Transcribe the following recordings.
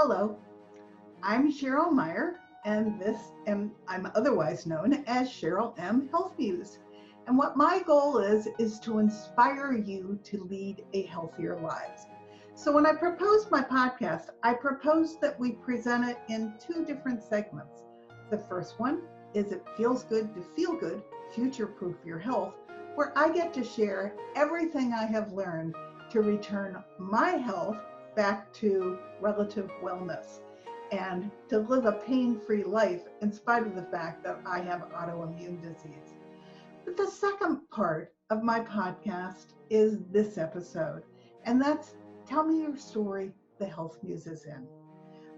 Hello, I'm Cheryl Meyer, and I'm otherwise known as Cherylmhealthmuse. And what my goal is to inspire you to lead a healthier life. So when I proposed my podcast, I proposed that we present it in two different segments. The first one is It Feels Good to Feel Good, Future-Proof Your Health, where I get to share everything I have learned to return my health back to relative wellness and to live a pain-free life in spite of the fact that I have autoimmune disease. But the second part of my podcast is this episode, and that's Tell Me Your Story, the Health Muse is in.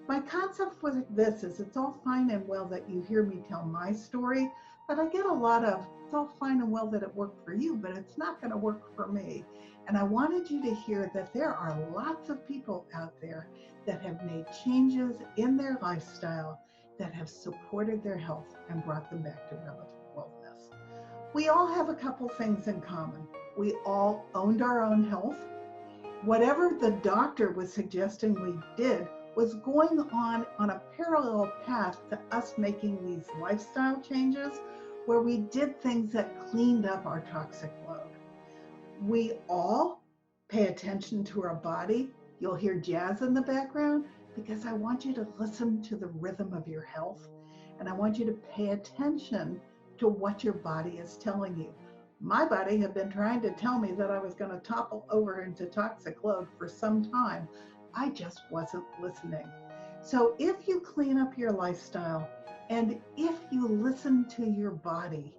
My concept with this is it's all fine and well that you hear me tell my story, but I get a lot of, it's all fine and well that it worked for you, but it's not going to work for me. And I wanted you to hear that there are lots of people out there that have made changes in their lifestyle that have supported their health and brought them back to relative wellness. We all have a couple things in common. We all owned our own health. Whatever the doctor was suggesting we did was going on a parallel path to us making these lifestyle changes where we did things that cleaned up our toxic load. We all pay attention to our body. You'll hear jazz in the background because I want you to listen to the rhythm of your health, and I want you to pay attention to what your body is telling you. My body had been trying to tell me that I was going to topple over into toxic load for some time. I just wasn't listening. So if you clean up your lifestyle and if you listen to your body,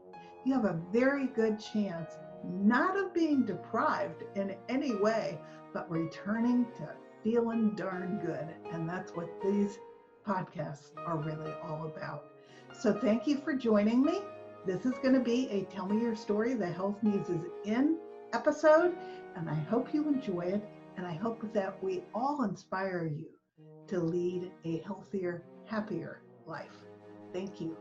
you have a very good chance not of being deprived in any way, but returning to feeling darn good. And that's what these podcasts are really all about. So thank you for joining me. This is going to be a Tell Me Your Story, the Health Muse is in episode, and I hope you enjoy it. And I hope that we all inspire you to lead a healthier, happier life. Thank you.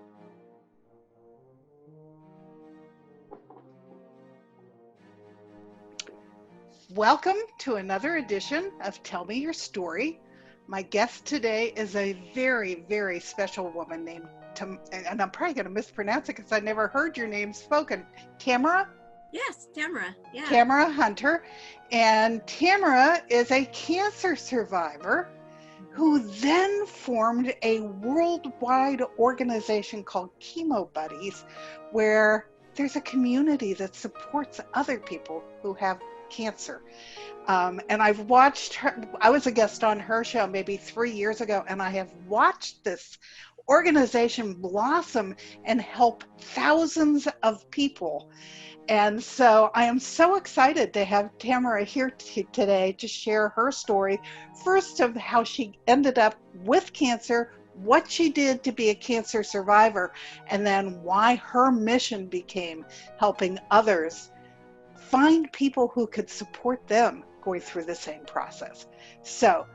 Welcome to another edition of Tell Me Your Story. My guest today is a very, very special woman named, and I'm probably going to mispronounce it because I never heard your name spoken, Tamara? Yes, Tamara. Yeah. Tamara Hunter. And Tamara is a cancer survivor who then formed a worldwide organization called Chemo Buddies, where there's a community that supports other people who have cancer. And I've watched her, I was a guest on her show maybe 3 years ago, and I have watched this organization blossom and help thousands of people. And so I am so excited to have Tamara here today to share her story, first of how she ended up with cancer, what she did to be a cancer survivor, and then why her mission became helping others find people who could support them going through the same process. So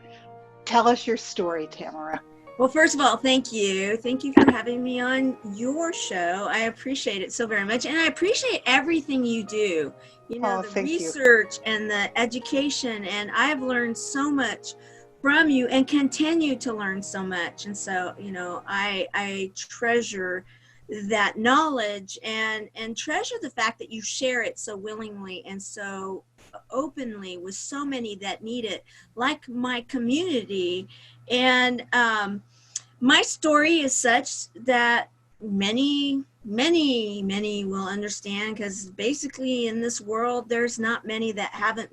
tell us your story, Tamara. Well, first of all, thank you. Thank you for having me on your show. I appreciate it so very much. And I appreciate everything you do. You know, the research and the education. And I've learned so much from you and continue to learn so much. And so, you know, I treasure that knowledge and treasure the fact that you share it so willingly and so openly with so many that need it, like my community. And my story is such that many will understand, because basically in this world there's not many that haven't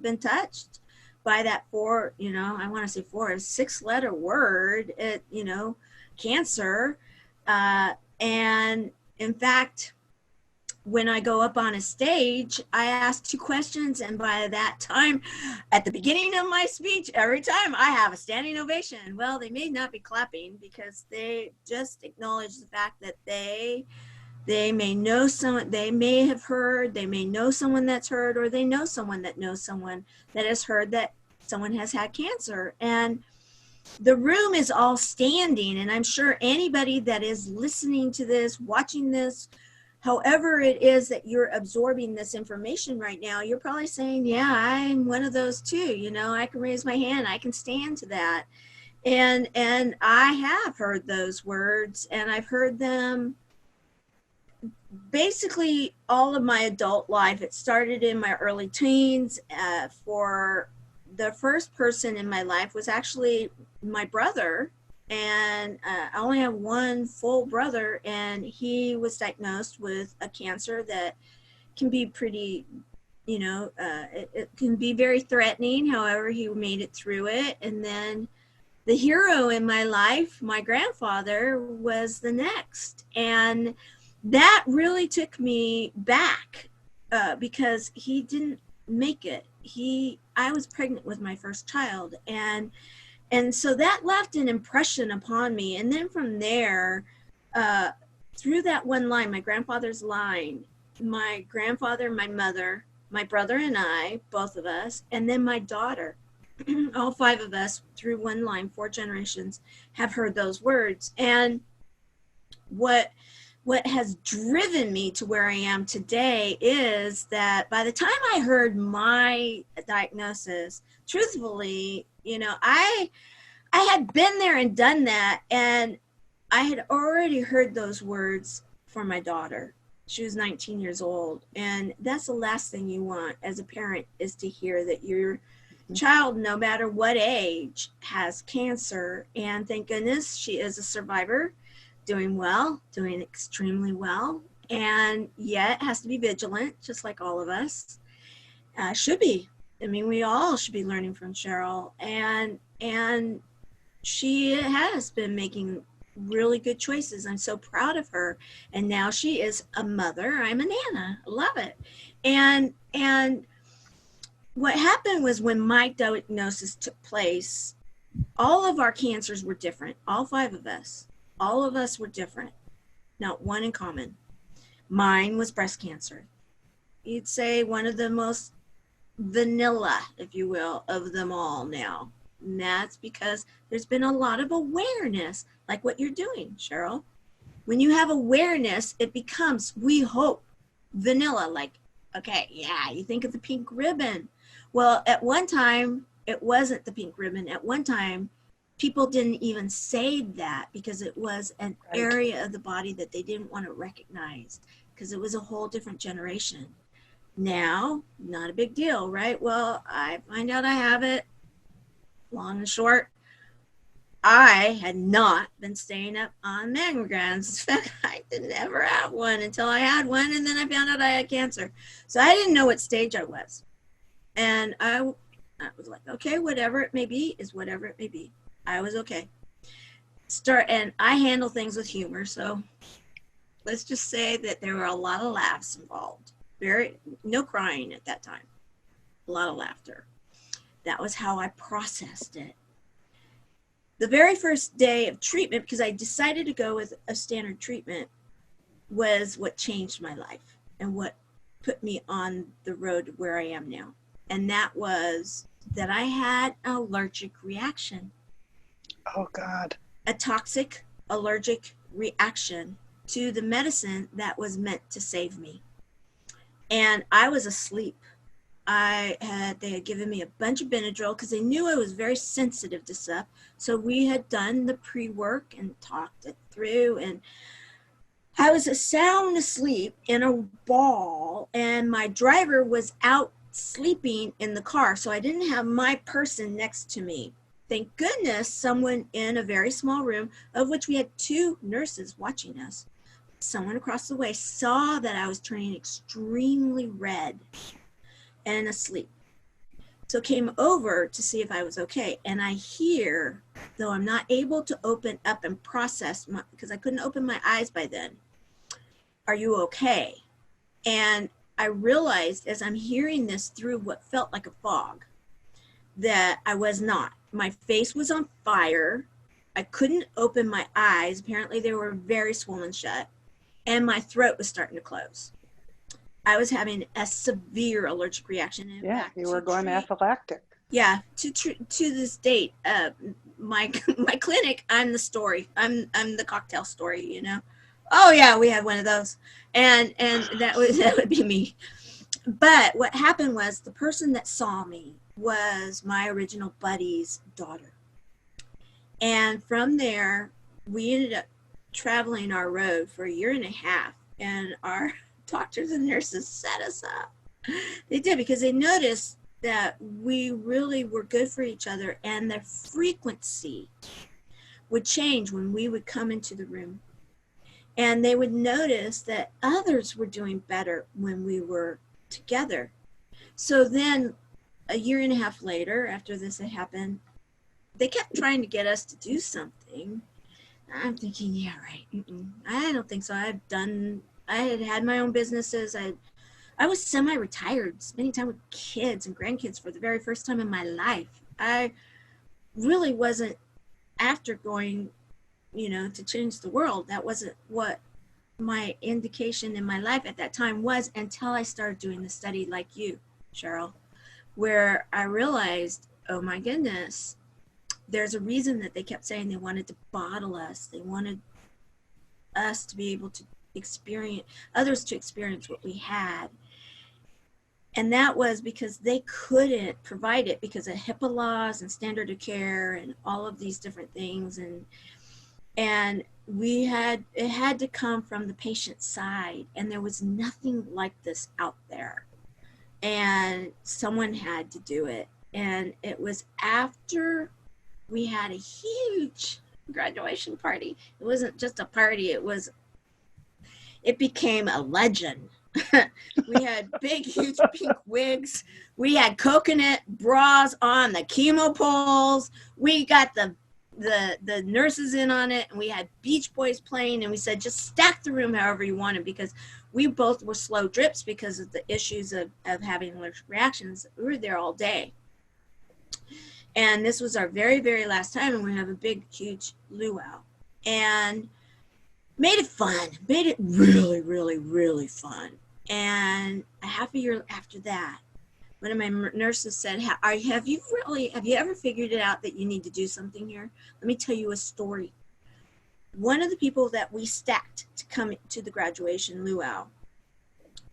been touched by that I want to say 6-letter word, cancer. And in fact, when I go up on a stage, I ask 2 questions, and by that time, at the beginning of my speech, every time I have a standing ovation. Well, they may not be clapping because they just acknowledge the fact that they may know someone, they may have heard, they may know someone that's heard, or they know someone that knows someone that has heard that someone has had cancer. And the room is all standing, and I'm sure anybody that is listening to this, watching this, however it is that you're absorbing this information right now, you're probably saying, yeah, I'm one of those too. You know, I can raise my hand. I can stand to that. And I have heard those words, and I've heard them basically all of my adult life. It started in my early teens. For the first person in my life was actually my brother. And I only have one full brother, and he was diagnosed with a cancer that can be pretty, you know, it can be very threatening. However, he made it through it. And then the hero in my life, my grandfather, was the next. And that really took me back because he didn't make it. I was pregnant with my first child, and so that left an impression upon me. And then from there, through that one line, my grandfather's line, my grandfather, my mother, my brother and I, both of us, and then my daughter, all 5 of us through one line, 4 generations have heard those words. And what has driven me to where I am today is that by the time I heard my diagnosis, truthfully, you know, I had been there and done that, and I had already heard those words for my daughter. She was 19 years old, and that's the last thing you want as a parent, is to hear that your child, no matter what age, has cancer. And thank goodness she is a survivor, doing well, doing extremely well, and yet has to be vigilant, just like all of us should be. I mean, we all should be learning from Cheryl, and she has been making really good choices. I'm so proud of her. And now she is a mother. I'm a nana. I love it. And what happened was, when my diagnosis took place, all of our cancers were different. All 5 of us. All of us were different. Not one in common. Mine was breast cancer. You'd say one of the most vanilla, if you will, of them all now. And that's because there's been a lot of awareness, like what you're doing, Cheryl. When you have awareness, it becomes, we hope, vanilla. Like, okay, yeah, you think of the pink ribbon. Well, at one time, it wasn't the pink ribbon. At one time, people didn't even say that because it was an area of the body that they didn't want to recognize, because it was a whole different generation. Now, not a big deal, right? Well, I find out I have it. Long and short, I had not been staying up on mammograms. In fact, I didn't ever have one until I had one, and then I found out I had cancer. So I didn't know what stage I was. And I was like, okay, whatever it may be is whatever it may be. I was okay. And I handle things with humor, so let's just say that there were a lot of laughs involved. No crying at that time. A lot of laughter. That was how I processed it. The very first day of treatment, because I decided to go with a standard treatment, was what changed my life and what put me on the road to where I am now. And that was that I had an allergic reaction. Oh, God. A toxic allergic reaction to the medicine that was meant to save me. And I was asleep. They had given me a bunch of Benadryl because they knew I was very sensitive to stuff. So we had done the pre-work and talked it through, and I was sound asleep in a ball, and my driver was out sleeping in the car. So I didn't have my person next to me. Thank goodness someone in a very small room, of which we had 2 nurses watching us, someone across the way saw that I was turning extremely red and asleep. So came over to see if I was okay. And I hear, though I'm not able to open up and process, because I couldn't open my eyes by then, "Are you okay?" And I realized, as I'm hearing this through what felt like a fog, that I was not. My face was on fire. I couldn't open my eyes. Apparently they were very swollen shut. And my throat was starting to close. I was having a severe allergic reaction. In fact, you were going anaphylactic. Yeah, to this date, my clinic, I'm the story. I'm the cocktail story, you know. Oh yeah, we had one of those, and that would be me. But what happened was the person that saw me was my original buddy's daughter, and from there we ended up traveling our road for a year and a half, and our doctors and nurses set us up. They did, because they noticed that we really were good for each other, and the frequency would change when we would come into the room. And they would notice that others were doing better when we were together. So then a year and a half later, after this had happened, they kept trying to get us to do something. I'm thinking, yeah, right. I don't think so. I had my own businesses. I was semi-retired, spending time with kids and grandkids for the very first time in my life. I really wasn't after going, to change the world. That wasn't what my indication in my life at that time was, until I started doing the study like you, Cheryl, where I realized, oh my goodness, there's a reason that they kept saying they wanted to bottle us. They wanted us to be able to experience, others to experience what we had. And that was because they couldn't provide it because of HIPAA laws and standard of care and all of these different things. And it had to come from the patient side, and there was nothing like this out there. And someone had to do it. And it was after we had a huge graduation party. It wasn't just a party, it became a legend. We had big, huge pink wigs. We had coconut bras on the chemo poles. We got the nurses in on it, and we had Beach Boys playing, and we said, just stack the room however you wanted, because we both were slow drips because of the issues of having allergic reactions. We were there all day. And this was our very, very last time, and we have a big, huge luau. And made it fun, made it really, really, really fun. And a half a year after that, one of my nurses said, have you ever figured it out that you need to do something here? Let me tell you a story. One of the people that we stacked to come to the graduation luau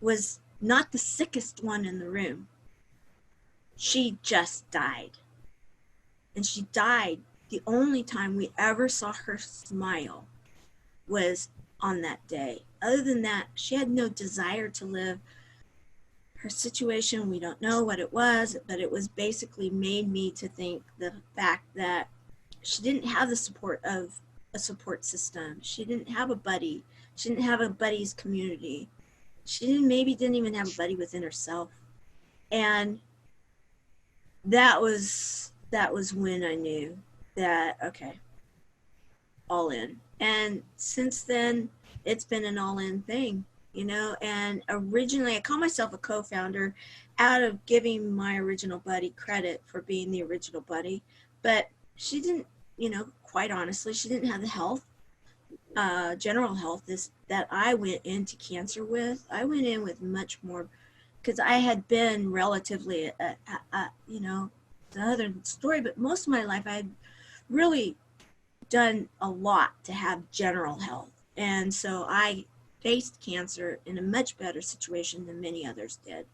was not the sickest one in the room. She just died. And she died. The only time we ever saw her smile was on that day. Other than that, she had no desire to live. Her situation, we don't know what it was, but it was basically made me to think the fact that she didn't have the support of a support system. She didn't have a buddy. She didn't have a buddy's community. She didn't even have a buddy within herself. And that was when I knew that, okay, all in. And since then, it's been an all-in thing, and originally I call myself a co-founder out of giving my original buddy credit for being the original buddy, but she didn't, quite honestly, she didn't have the health, general health that I went into cancer with. I went in with much more, because I had been relatively, the other story, but most of my life I had really done a lot to have general health. And so I faced cancer in a much better situation than many others did.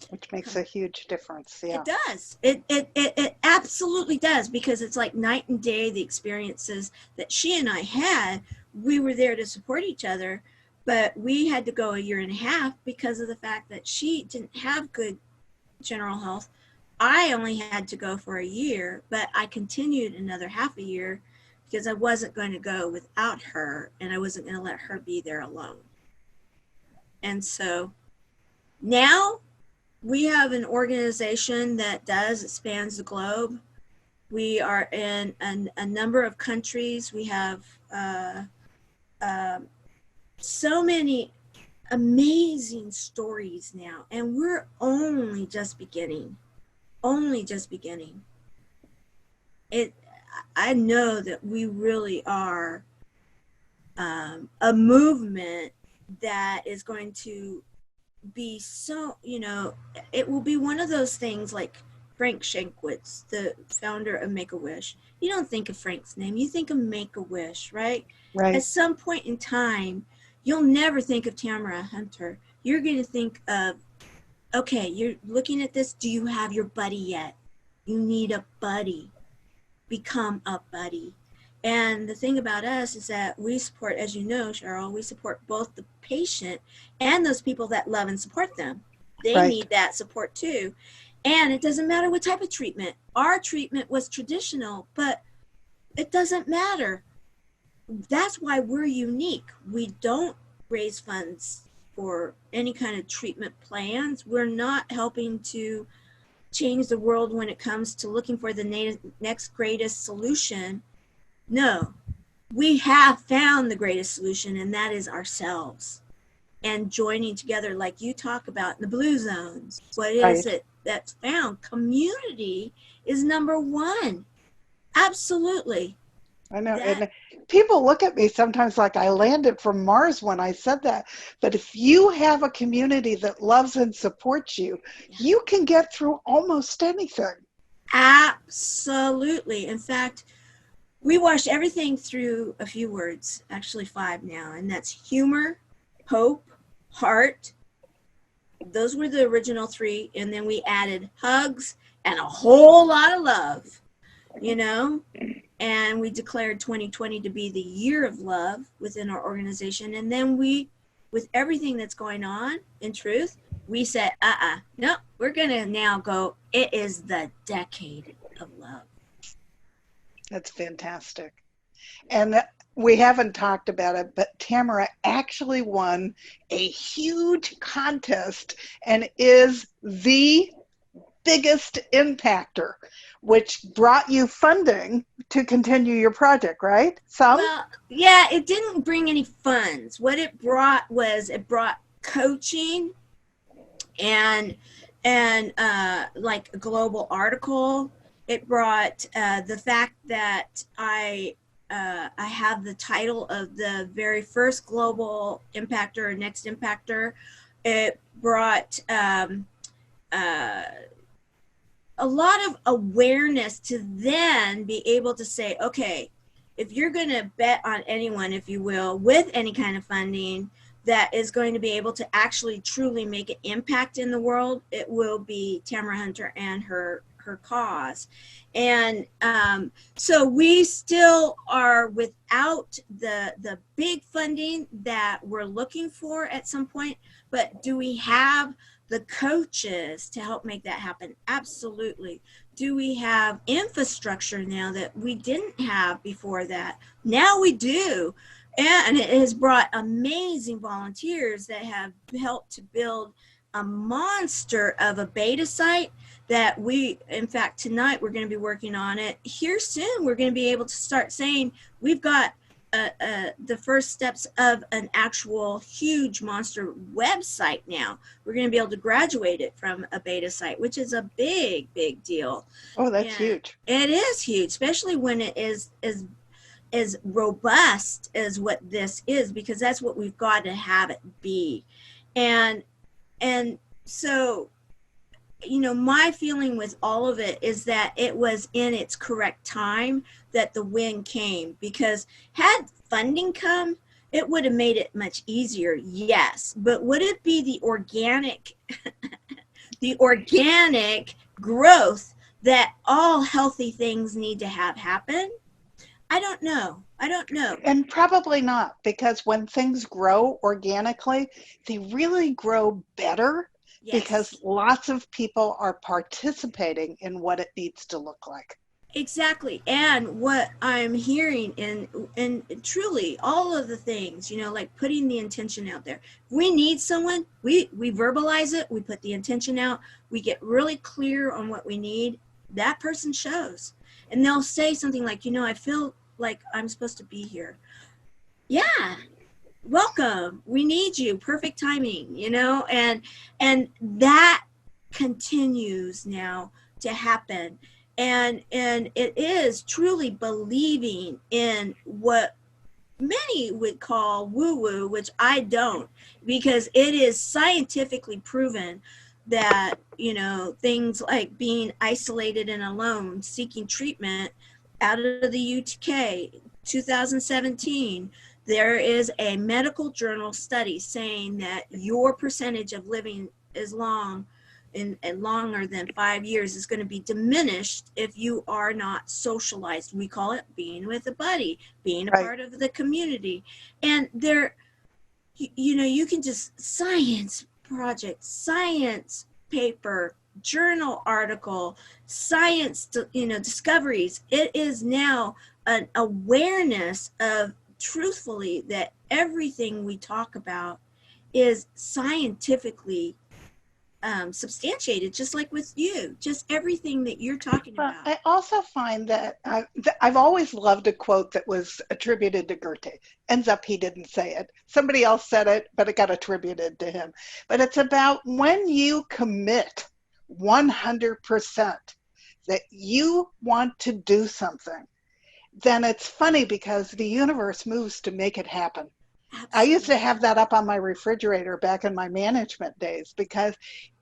Which makes a huge difference. Yeah. It does. It absolutely does, because it's like night and day, the experiences that she and I had. We were there to support each other, but we had to go a year and a half because of the fact that she didn't have good general health. I only had to go for a year, but I continued another half a year because I wasn't going to go without her, and I wasn't going to let her be there alone. And so now we have an organization that spans the globe. We are in a number of countries. We have so many amazing stories now, and we're only just beginning. I know that we really are a movement that is going to be so, it will be one of those things like Frank Shankwitz, the founder of Make-A-Wish. You don't think of Frank's name, you think of Make-A-Wish, right? Right. At some point in time, you'll never think of Tamara Hunter. You're going to think of, okay, you're looking at this. Do you have your buddy yet? You need a buddy. Become a buddy. And the thing about us is that we support, as you know, Cheryl, we support both the patient and those people that love and support them. They Right. need that support too. And it doesn't matter what type of treatment. Our treatment was traditional, but it doesn't matter. That's why we're unique. We don't raise funds for any kind of treatment plans. We're not helping to change the world when it comes to looking for the next greatest solution. No, we have found the greatest solution, and that is ourselves. And joining together, like you talk about in the blue zones. What is Right. it that's found? Community is number one. Absolutely. I know. And people look at me sometimes like I landed from Mars when I said that. But if you have a community that loves and supports you, you can get through almost anything. Absolutely. In fact, we wash everything through a few words, actually 5 now, and that's humor, hope, heart. Those were the original 3, and then we added hugs and a whole lot of love, you know? And we declared 2020 to be the year of love within our organization. And then we, with everything that's going on, in truth, we said, no, we're going to now go, it is the decade of love. That's fantastic. And we haven't talked about it, but Tamara actually won a huge contest and is the biggest impactor, which brought you funding to continue your project, right? Well, yeah, it didn't bring any funds. What it brought was coaching and like a global article. It brought the fact that I have the title of the very first global impactor or next impactor. It brought a lot of awareness to then be able to say, okay, if you're going to bet on anyone, if you will, with any kind of funding that is going to be able to actually truly make an impact in the world, it will be Tamara Hunter and her cause. And so we still are without the big funding that we're looking for at some point, but do we have the coaches to help make that happen? Absolutely. Do we have infrastructure now that we didn't have before that? Now we do. And it has brought amazing volunteers that have helped to build a monster of a beta site that we, in fact, tonight we're going to be working on it. Here soon, we're going to be able to start saying we've got the first steps of an actual huge monster website now. We're going to be able to graduate it from a beta site, which is a big, big deal. Oh, that's huge. It is huge, especially when it is as robust as what this is, because that's what we've got to have it be. And so, you know, my feeling with all of it is that it was in its correct time that the win came, because had funding come, it would have made it much easier, yes, but would it be the organic the organic growth that all healthy things need to have happen? I don't know. And probably not, because when things grow organically, they really grow better. Yes. Because lots of people are participating in what it needs to look like. Exactly. And what I'm hearing and truly all of the things, you know, like putting the intention out there. If we need someone, we verbalize it, we put the intention out, we get really clear on what we need, that person shows. And they'll say something like, you know, I feel like I'm supposed to be here. Yeah. Welcome. We need you. Perfect timing, you know, and that continues now to happen. And it is truly believing in what many would call woo-woo, which I don't, because it is scientifically proven that, you know, things like being isolated and alone, seeking treatment out of the UK, 2017, there is a medical journal study saying that your percentage of living is long and longer than 5 years is going to be diminished if you are not socialized. We call it being with a buddy, being a part of the community. And there, you know, you can just science project, science paper, journal article, science, you know, discoveries. It is now an awareness of, truthfully, that everything we talk about is scientifically substantiated, just like with you, just everything that you're talking about. I also find that I've always loved a quote that was attributed to Goethe. Ends up he didn't say it. Somebody else said it, but it got attributed to him. But it's about when you commit 100% that you want to do something, then it's funny because the universe moves to make it happen. Absolutely. I used to have that up on my refrigerator back in my management days, because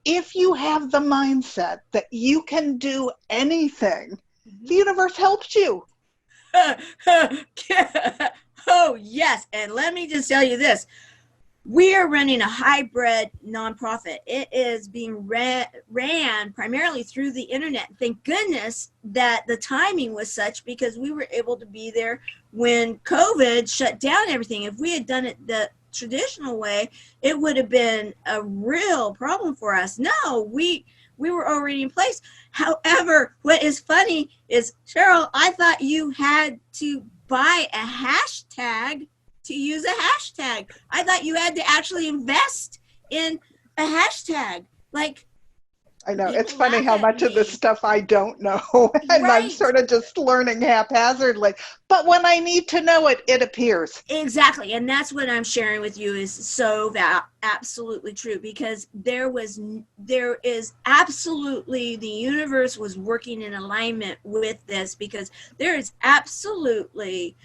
if you have the mindset that you can do anything, the universe helps you. Oh, yes. And let me just tell you this. We are running a hybrid nonprofit. It is being ran primarily through the internet. Thank goodness that the timing was such, because we were able to be there when COVID shut down everything. If we had done it the traditional way, it would have been a real problem for us. No, we were already in place. However, what is funny is, Cheryl, I thought you had to buy a hashtag to use a hashtag. I thought you had to actually invest in a hashtag. Like, I know, it's funny how much of this stuff I don't know, and I'm sort of just learning haphazardly. But when I need to know it, it appears. Exactly, and that's what I'm sharing with you is so absolutely true, because there is absolutely, the universe was working in alignment with this, because there is absolutely,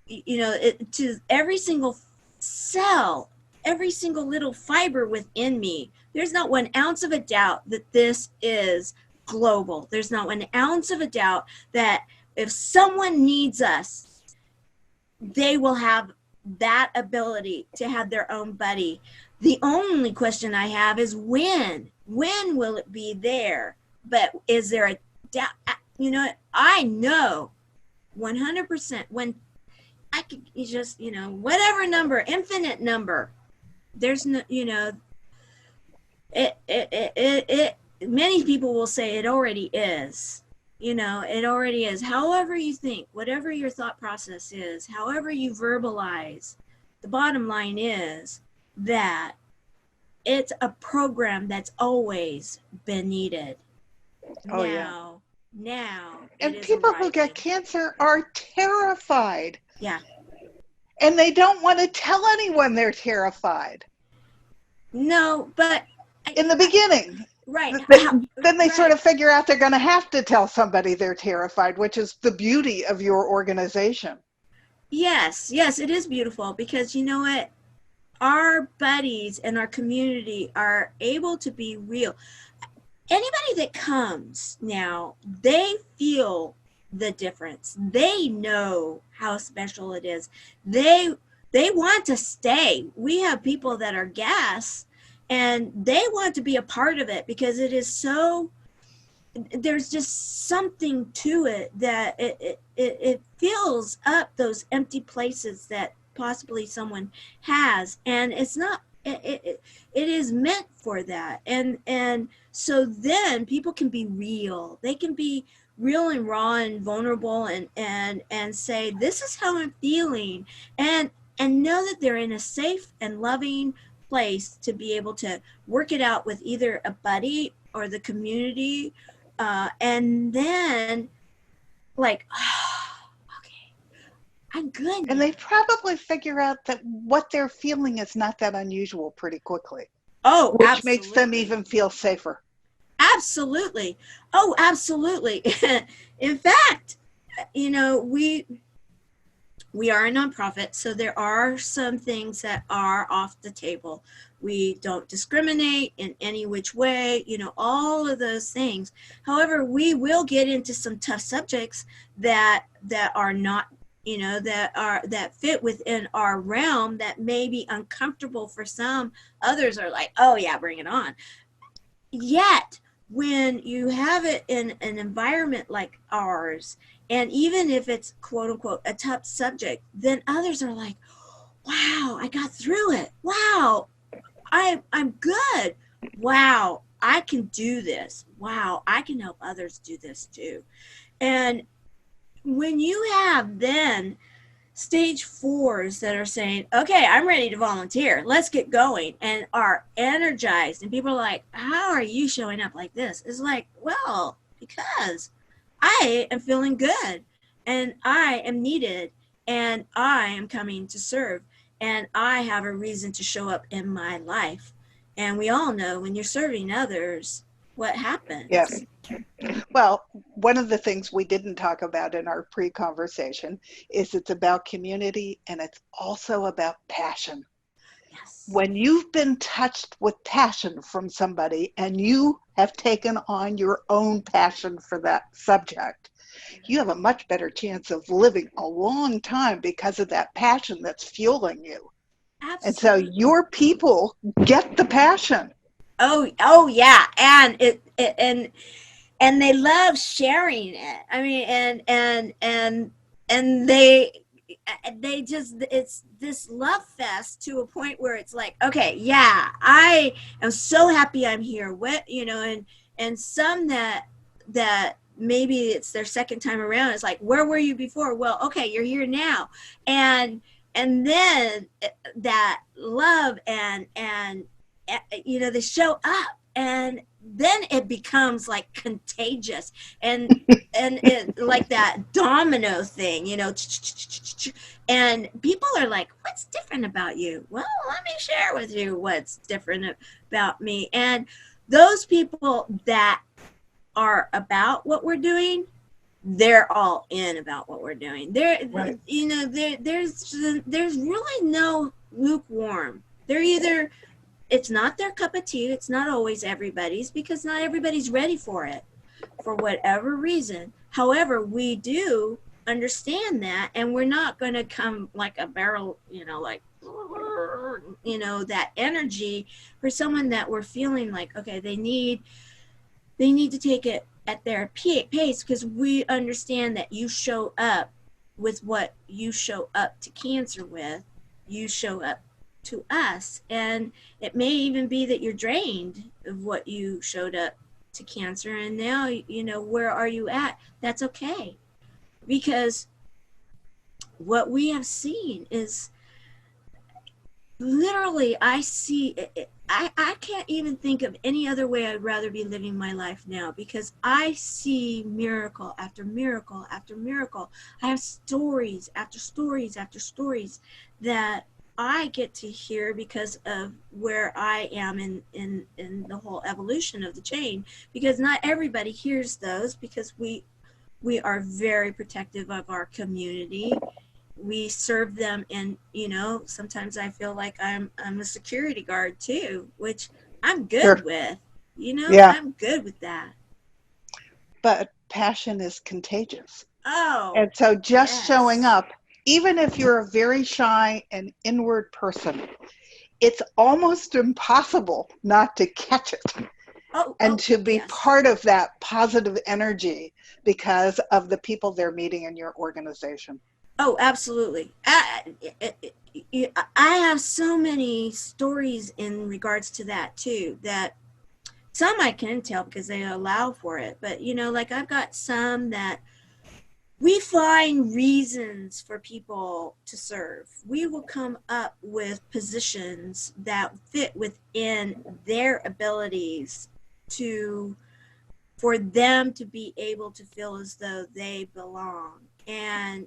you know, to every single cell, every single little fiber within me, there's not 1 ounce of a doubt that this is global. There's not 1 ounce of a doubt that if someone needs us, they will have that ability to have their own buddy. The only question I have is when will it be there? But is there a doubt? You know, I know 100% when I could just, you know, whatever number, infinite number, there's no, you know, many people will say it already is, you know, it already is. However you think, whatever your thought process is, however you verbalize, the bottom line is that it's a program that's always been needed. Oh, now. And people who get cancer are terrified. Yeah. And they don't want to tell anyone they're terrified. No, but in the beginning. Right. Then they sort of figure out they're going to have to tell somebody they're terrified, which is the beauty of your organization. Yes, it is beautiful, because you know what? Our buddies and our community are able to be real. Anybody that comes now, they feel the difference. They know how special it is. They want to stay. We have people that are guests, and they want to be a part of it, because it is so, there's just something to it that it fills up those empty places that possibly someone has, and it's not, it is meant for that. And so then people can be real. They can be real and raw and vulnerable, and say, this is how I'm feeling, and know that they're in a safe and loving place to be able to work it out with either a buddy or the community, and then like, oh, okay, I'm good. And they probably figure out that what they're feeling is not that unusual pretty quickly. Oh, which absolutely. Makes them even feel safer. Absolutely. Oh, absolutely. In fact, you know, we are a nonprofit, so there are some things that are off the table. We don't discriminate in any which way, you know, all of those things. However, we will get into some tough subjects that are not you know, that fit within our realm that may be uncomfortable for some. Others are like, oh yeah, bring it on. Yet when you have it in an environment like ours, and even if it's quote unquote a tough subject, then others are like, wow, I got through it. Wow, I'm good. Wow, I can do this. Wow, I can help others do this too. And when you have then stage 4s that are saying, okay, I'm ready to volunteer, let's get going, and are energized, and people are like, how are you showing up like this? It's like, well, because I am feeling good, and I am needed, and I am coming to serve, and I have a reason to show up in my life. And we all know when you're serving others, what happens. Yes. Well, one of the things we didn't talk about in our pre-conversation is it's about community, and it's also about passion. Yes. When you've been touched with passion from somebody and you have taken on your own passion for that subject, you have a much better chance of living a long time because of that passion that's fueling you. Absolutely. And so your people get the passion. Oh yeah, and they love sharing it. I mean, and they just, it's this love fest to a point where it's like, okay, yeah, I am so happy I'm here. What, you know, and some that maybe it's their second time around. It's like, where were you before? Well, okay, you're here now, and then that love and you know, they show up, and then it becomes like contagious, and it like that domino thing, you know, and people are like, what's different about you? Well, let me share with you what's different about me. And those people that are about what we're doing, they're all in about what we're doing. Right. You know, there's really no lukewarm. They're either, it's not their cup of tea. It's not always everybody's, because not everybody's ready for it for whatever reason. However, we do understand that, and we're not going to come like a barrel, you know, like, you know, that energy for someone that we're feeling like, okay, they need to take it at their pace, because we understand that you show up with what you show up to cancer with. You show up to us, and it may even be that you're drained of what you showed up to cancer, and now, you know, where are you at? That's okay, because what we have seen is literally, I see it, I can't even think of any other way I'd rather be living my life now, because I see miracle after miracle after miracle. I have stories after stories after stories that I get to hear because of where I am in the whole evolution of the chain, because not everybody hears those, because we are very protective of our community. We serve them, and, you know, sometimes I feel like I'm a security guard too, which I'm good Sure. with, you know. Yeah. I'm good with that. But passion is contagious. Oh, and so just yes. showing up, even if you're a very shy and inward person, it's almost impossible not to catch it and to be yes. part of that positive energy because of the people they're meeting in your organization. Oh, absolutely. I have so many stories in regards to that too, that some I can tell because they allow for it. But, you know, like, I've got some that we find reasons for people to serve. We will come up with positions that fit within their abilities for them to be able to feel as though they belong. And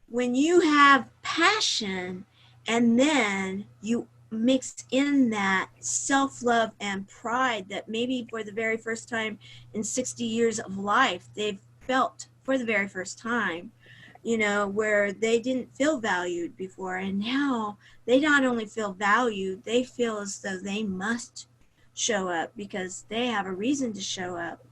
when you have passion, and then you mix in that self-love and pride that maybe for the very first time in 60 years of life they've felt for the very first time, you know, where they didn't feel valued before, and now they not only feel valued, they feel as though they must show up because they have a reason to show up.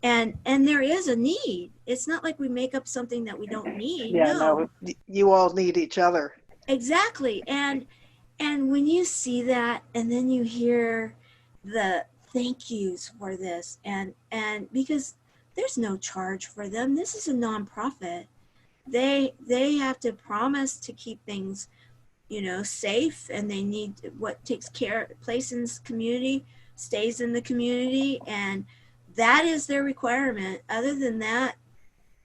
And there is a need. It's not like we make up something that we don't need. Yeah, no, you all need each other. Exactly. And when you see that, and then you hear the thank yous for this, and because there's no charge for them. This is a nonprofit. They have to promise to keep things, safe, and they need what takes place in this community stays in the community, and that is their requirement. Other than that,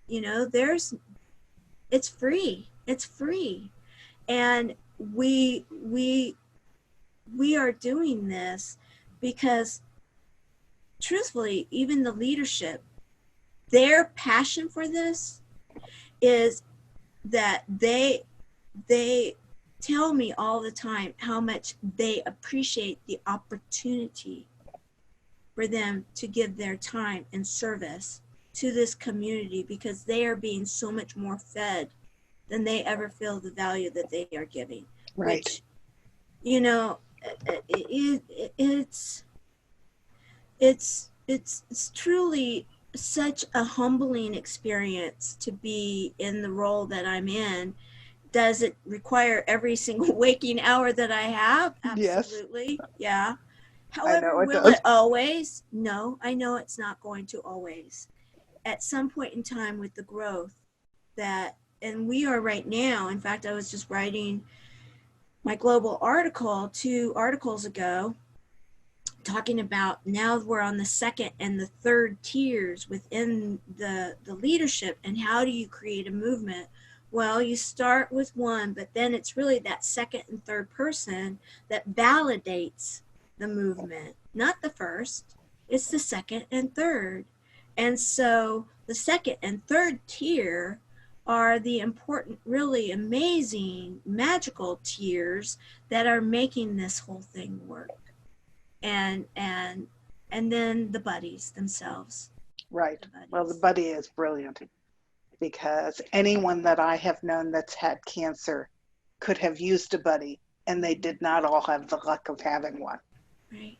it's free. It's free. And we are doing this because, truthfully, even the leadership, their passion for this is that they tell me all the time how much they appreciate the opportunity for them to give their time and service to this community, because they are being so much more fed than they ever feel the value that they are giving. Right. Which, it's truly such a humbling experience to be in the role that I'm in. Does it require every single waking hour that I have? Absolutely. Yes. Yeah. However, will it always? No, I know it's not going to always. At some point in time with the growth and we are right now, in fact, I was just writing my global article 2 articles ago, talking about now we're on the second and the third tiers within the leadership, and how do you create a movement? Well, you start with one, but then it's really that second and third person that validates the movement, not the first. It's the second and third. And so the second and third tier are the important, really amazing, magical tiers that are making this whole thing work. And then the buddies themselves. Right. Well, the buddy is brilliant, because anyone that I have known that's had cancer could have used a buddy, and they did not all have the luck of having one. Right.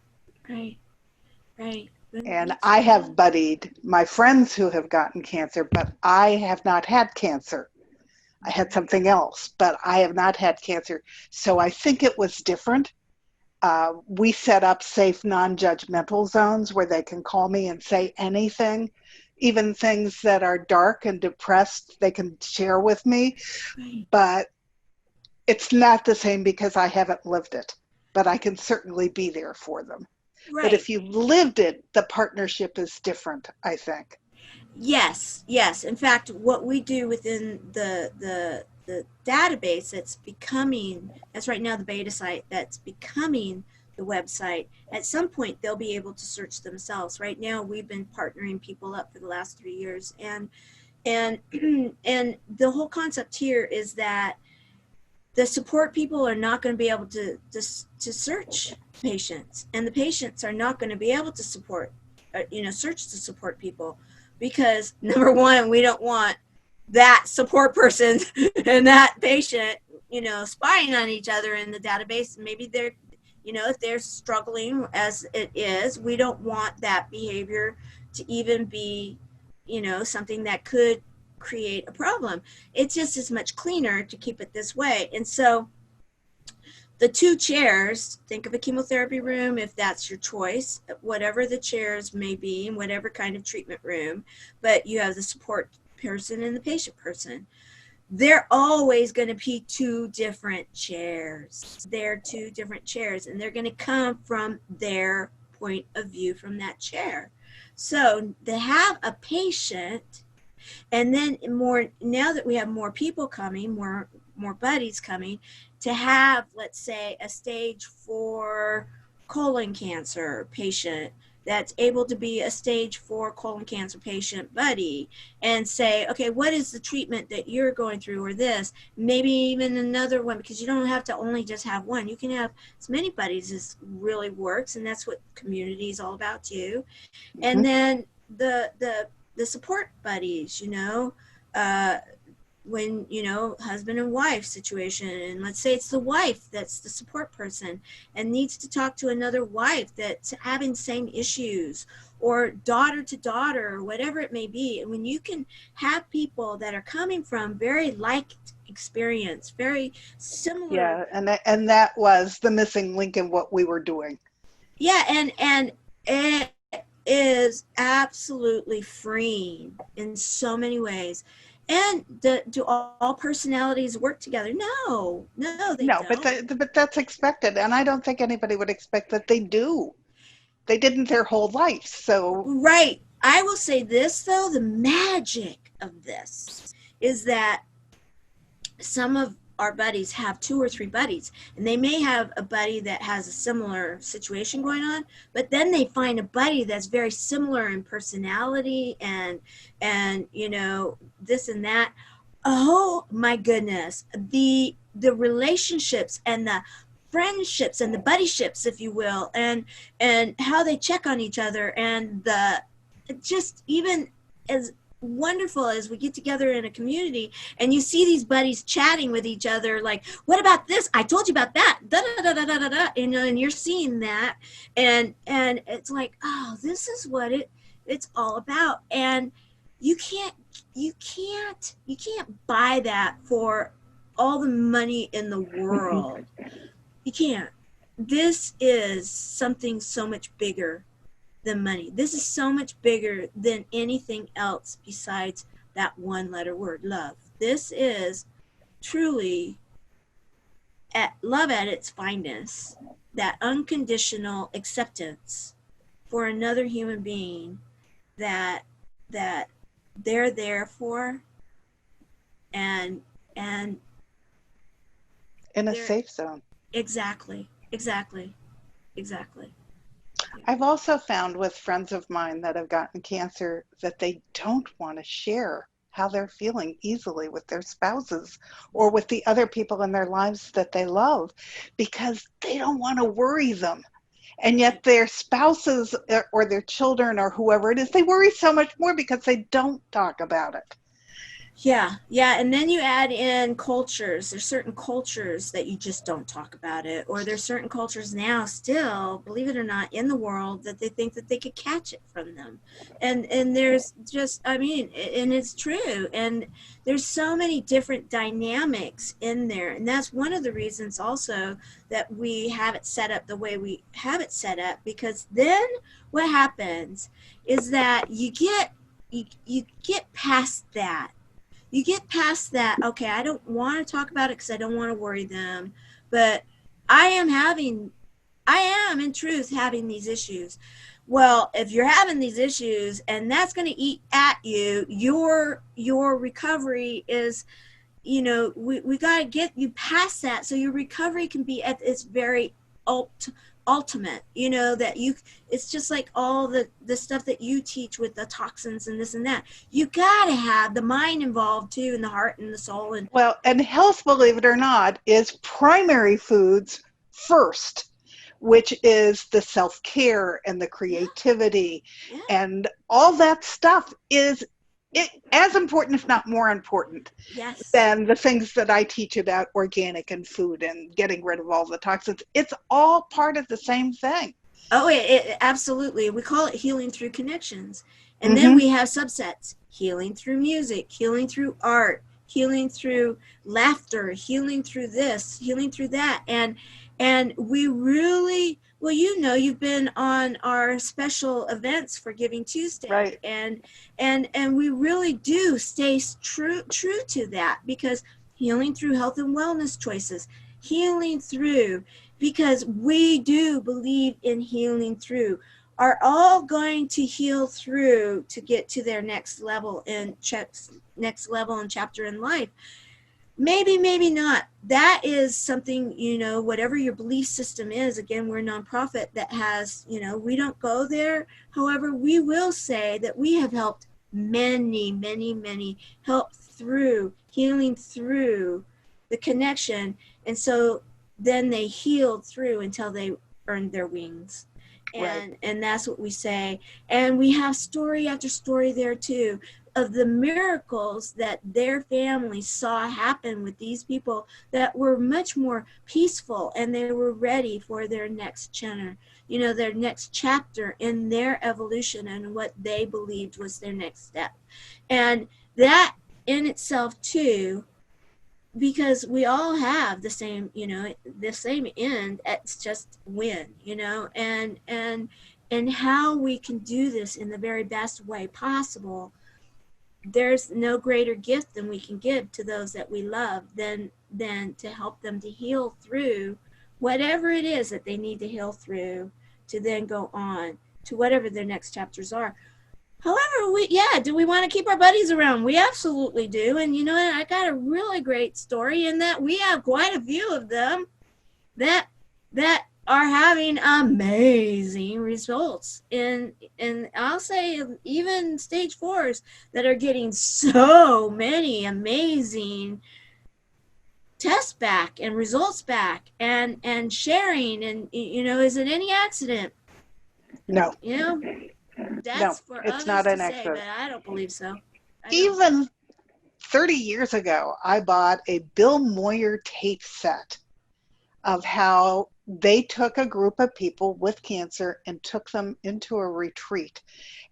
And I have buddied my friends who have gotten cancer, but I have not had cancer. I had something else, but I have not had cancer. So I think it was different. We set up safe, non-judgmental zones where they can call me and say anything, even things that are dark and depressed, they can share with me. Right. But it's not the same because I haven't lived it, but I can certainly be there for them. Right. But if you've lived it, the partnership is different, I think. Yes. In fact, what we do within the database that's right now the beta site, that's becoming the website, at some point they'll be able to search themselves. Right now we've been partnering people up for the last 3 years, and the whole concept here is that the support people are not going to be able to search patients, and the patients are not going to be able to search to support people, because number one, we don't want that support person and that patient, spying on each other in the database. Maybe they're, if they're struggling as it is, we don't want that behavior to even be, something that could create a problem. It's just as much cleaner to keep it this way. And so the 2 chairs, think of a chemotherapy room, if that's your choice, whatever the chairs may be, in whatever kind of treatment room, but you have the support person and the patient person. They're always going to be 2 different chairs. They're 2 different chairs, and they're going to come from their point of view from that chair. So to have a patient, and then now that we have more people coming, more buddies coming, to have, let's say, a stage 4 colon cancer patient that's able to be a stage 4 colon cancer patient buddy, and say, okay, what is the treatment that you're going through, or this, maybe even another one, because you don't have to only just have one. You can have as many buddies as really works, and that's what community is all about too. Mm-hmm. And then the support buddies, when, you know, husband and wife situation, and let's say it's the wife that's the support person and needs to talk to another wife that's having same issues, or daughter to daughter, or whatever it may be. And when you can have people that are coming from very like experience, very similar. Yeah, and that was the missing link in what we were doing. Yeah, and it is absolutely freeing in so many ways. And do all personalities work together? No, they No, don't. but that's expected, and I don't think anybody would expect that they do. They didn't their whole life, so. Right. I will say this, though, the magic of this is that some of our buddies have 2 or 3 buddies, and they may have a buddy that has a similar situation going on, but then they find a buddy that's very similar in personality and you know, this and that. Oh my goodness, the relationships and the friendships and the buddyships, if you will, and how they check on each other, and the just even as wonderful as we get together in a community and you see these buddies chatting with each other, like, what about this, I told you about that, da da da da da da, you know, and you're seeing that, and it's like, oh, this is what it's all about. And you can't buy that for all the money in the world. You can't. This is something so much bigger than money. This is so much bigger than anything else besides that one letter word, love. This is truly love at its finest, that unconditional acceptance for another human being that they're there for, and in a safe zone. Exactly. I've also found with friends of mine that have gotten cancer that they don't want to share how they're feeling easily with their spouses or with the other people in their lives that they love, because they don't want to worry them. And yet their spouses or their children or whoever it is, they worry so much more because they don't talk about it. Yeah. And then you add in cultures. There's certain cultures that you just don't talk about it, or there's certain cultures now still, believe it or not, in the world that they think that they could catch it from them. And there's just, I mean, and it's true. And there's so many different dynamics in there. And that's one of the reasons also that we have it set up the way we have it set up, because then what happens is that you get past that. You get past that, okay, I don't want to talk about it because I don't want to worry them, but I am in truth having these issues. Well, if you're having these issues and that's going to eat at you, your recovery is, you know, we got to get you past that so your recovery can be at its very ultimate, you know, that it's just like all the stuff that you teach with the toxins and this and that. You got to have the mind involved too, and the heart and the soul. And well, and health, believe it or not, is primary foods first, which is the self-care and the creativity. Yeah. And all that stuff is as important, if not more important, yes, than the things that I teach about organic and food and getting rid of all the toxins. It's all part of the same thing. Oh, it absolutely. We call it healing through connections. And then we have subsets: healing through music, healing through art, healing through laughter, healing through this, healing through that. And we really, well, you know, you've been on our special events for Giving Tuesday, right? And we really do stay true to that, because healing through health and wellness choices, healing through, because we do believe in healing through, are all going to heal through to get to their next level and chapter in life. Maybe not. That is something, you know, whatever your belief system is. Again, we're a nonprofit that has, you know, we don't go there. However, we will say that we have helped many help through healing through the connection. And so then they healed through until they earned their wings. And that's what we say. And we have story after story there too. of the miracles that their families saw happen with these people that were much more peaceful, and they were ready for their next their next chapter in their evolution and what they believed was their next step. And that in itself too, because we all have the same, the same end, it's just when, and how we can do this in the very best way possible. There's no greater gift than we can give to those that we love than to help them to heal through whatever it is that they need to heal through, to then go on to whatever their next chapters are. However, do we want to keep our buddies around? We absolutely do. And I got a really great story in that we have quite a few of them that are having amazing results. And I'll say even stage 4s that are getting so many amazing tests back and results back and sharing. And, is it any accident? No. That's for it's others not an to say, accident. but I don't believe so. Even 30 years ago, I bought a Bill Moyer tape set of how they took a group of people with cancer and took them into a retreat.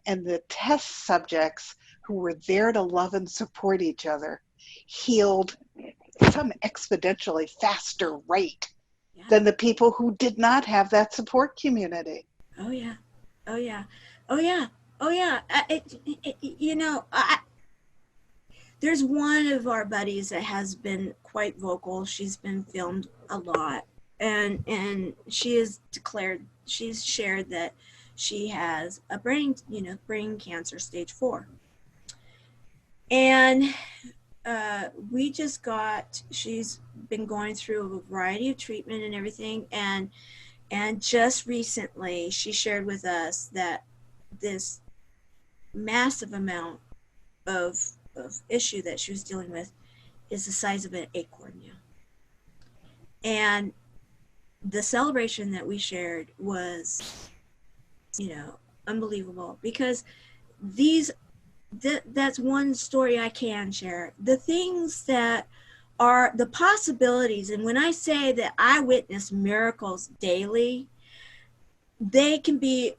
And the test subjects who were there to love and support each other healed some exponentially faster rate than the people who did not have that support community. Oh, yeah. Oh, yeah. Oh, yeah. Oh, yeah. There's one of our buddies that has been quite vocal. She's been filmed a lot. And she has she's shared that she has a brain cancer stage 4. And she's been going through a variety of treatment and everything. And just recently she shared with us that this massive amount of issue that she was dealing with is the size of an acorn now. And the celebration that we shared was, unbelievable, because that's one story I can share. The things that are the possibilities, and when I say that I witness miracles daily, they can be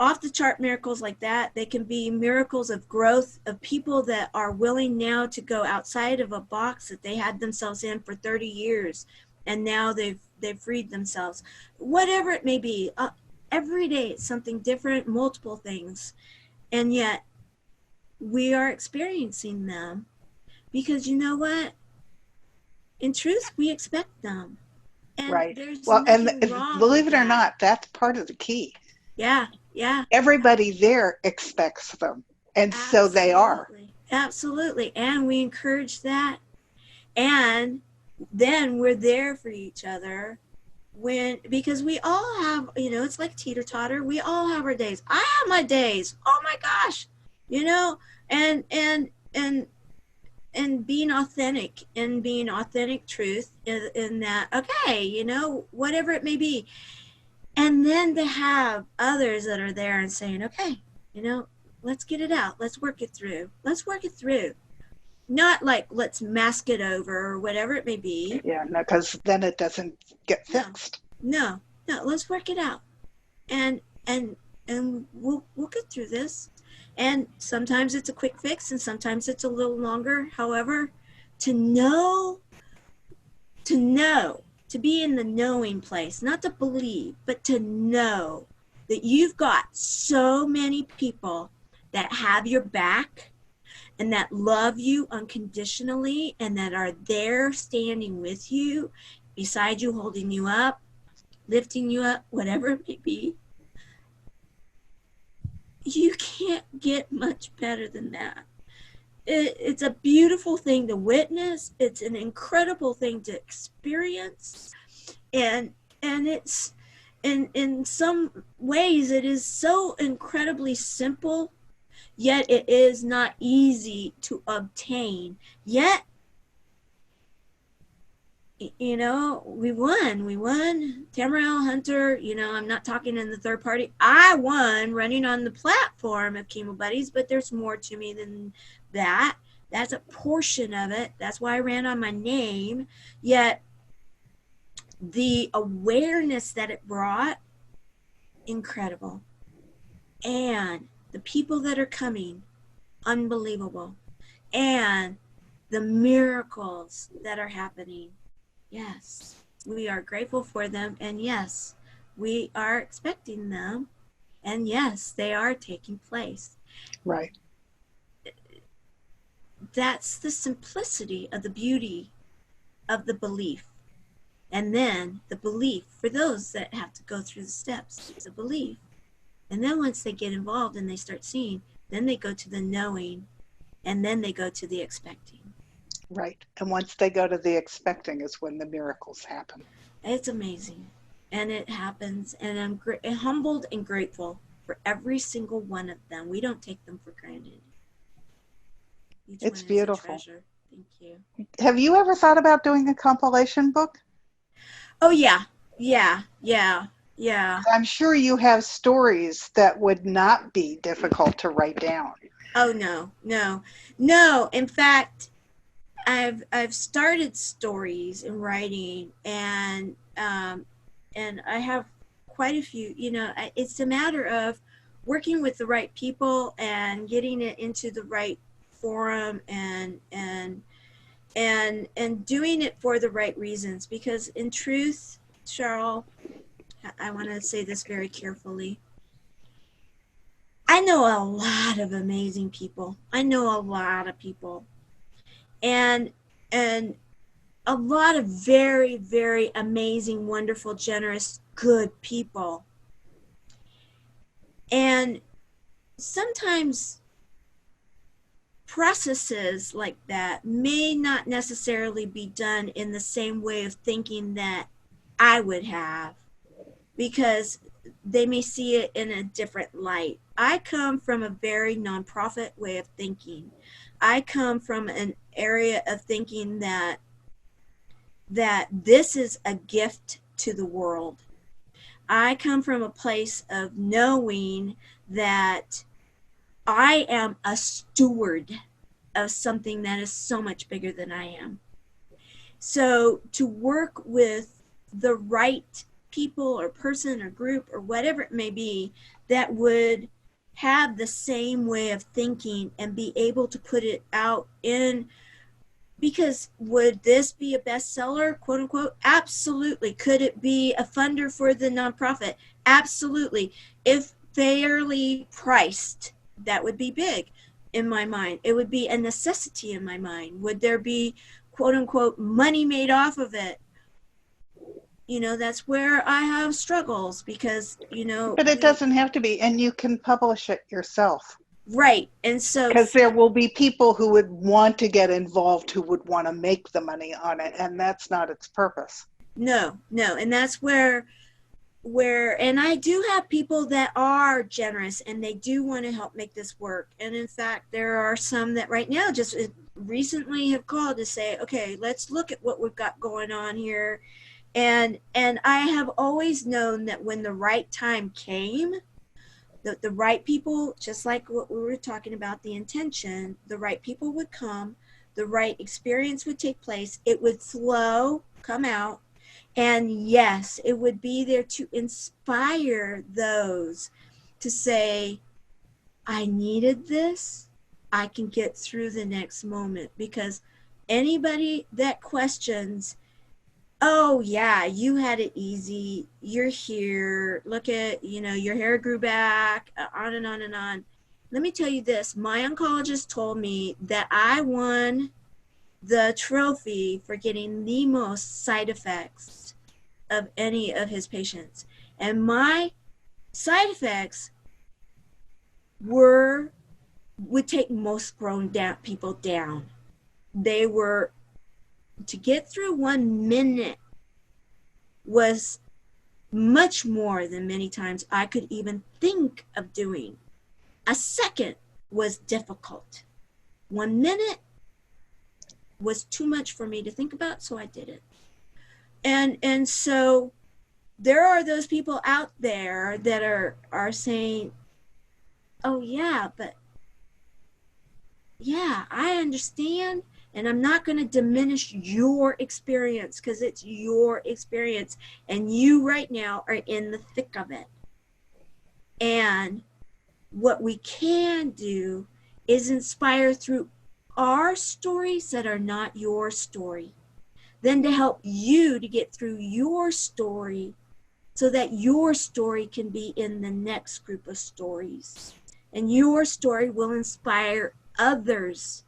off the chart miracles like that. They can be miracles of growth, of people that are willing now to go outside of a box that they had themselves in for 30 years. And now they've freed themselves. Whatever it may be, every day it's something different, multiple things. And yet we are experiencing them because you know what? In truth, we expect them. And right. There's well, and believe it or not, that's part of the key. Yeah. Yeah. Everybody there expects them. And so they are. Absolutely. And we encourage that. And then we're there for each other because we all have, it's like teeter-totter. We all have our days. I have my days. Oh my gosh. And being authentic and being authentic truth in that, okay, whatever it may be. And then to have others that are there and saying, okay, let's get it out. Let's work it through. Not like let's mask it over or whatever it may be. Yeah, no, because then it doesn't get fixed. No, let's work it out. And we'll get through this. And sometimes it's a quick fix and sometimes it's a little longer. However, to be in the knowing place, not to believe, but to know that you've got so many people that have your back and that love you unconditionally and that are there standing with you, beside you, holding you up, lifting you up, whatever it may be. You can't get much better than that. It's a beautiful thing to witness. It's an incredible thing to experience. And it's, in some ways, it is so incredibly simple, yet it is not easy to obtain. Yet, you know, we won. Tamara L, Hunter, you know, I'm not talking in the third party. I won running on the platform of Chemo Buddies, but there's more to me than that. That's a portion of it. That's why I ran on my name. Yet the awareness that it brought, incredible. And the people that are coming, unbelievable. And the miracles that are happening, yes, we are grateful for them. And yes, we are expecting them. And yes, they are taking place. Right. That's the simplicity of the beauty of the belief. And then the belief, for those that have to go through the steps, it's a belief. And then once they get involved and they start seeing, then they go to the knowing, and then they go to the expecting. Right. And once they go to the expecting is when the miracles happen. It's amazing. And it happens. And I'm humbled and grateful for every single one of them. We don't take them for granted. It's beautiful. Thank you. Have you ever thought about doing a compilation book? Oh, yeah. I'm sure you have stories that would not be difficult to write down. Oh, no. In fact, I've started stories in writing, and I have quite a few. You know, it's a matter of working with the right people and getting it into the right forum and doing it for the right reasons. Because in truth, Cheryl, I want to say this very carefully. I know a lot of amazing people. I know a lot of people. And a lot of very, very amazing, wonderful, generous, good people. And sometimes processes like that may not necessarily be done in the same way of thinking that I would have, because they may see it in a different light. I come from a very nonprofit way of thinking. I come from an area of thinking that this is a gift to the world. I come from a place of knowing that I am a steward of something that is so much bigger than I am. So to work with the right people or person or group or whatever it may be that would have the same way of thinking and be able to put it out in, because would this be a bestseller, quote unquote? Absolutely. Could it be a funder for the nonprofit? Absolutely. If fairly priced, that would be big in my mind. It would be a necessity in my mind. Would there be, quote unquote, money made off of it? You know, that's where I have struggles, because, you know. But it doesn't have to be, and you can publish it yourself. Right. And so. Because there will be people who would want to get involved, who would want to make the money on it, and that's not its purpose. No. And that's where, and I do have people that are generous and they do want to help make this work. And in fact, there are some that right now just recently have called to say, okay, let's look at what we've got going on here. And I have always known that when the right time came, the right people, just like what we were talking about, the intention, the right people would come, the right experience would take place, it would flow, come out, and yes, it would be there to inspire those to say, I needed this, I can get through the next moment. Because anybody that questions, oh yeah, you had it easy, you're here, look at, you know, your hair grew back, on and on and on. Let me tell you this, my oncologist told me that I won the trophy for getting the most side effects of any of his patients. And my side effects would take most grown people down. They were, to get through 1 minute was much more than many times I could even think of doing. A second was difficult. 1 minute was too much for me to think about, so I did it. and so there are those people out there that are saying, oh yeah, but yeah, I understand, and I'm not going to diminish your experience, because it's your experience and you right now are in the thick of it. And what we can do is inspire through our stories that are not your story, then to help you to get through your story so that your story can be in the next group of stories. And your story will inspire others.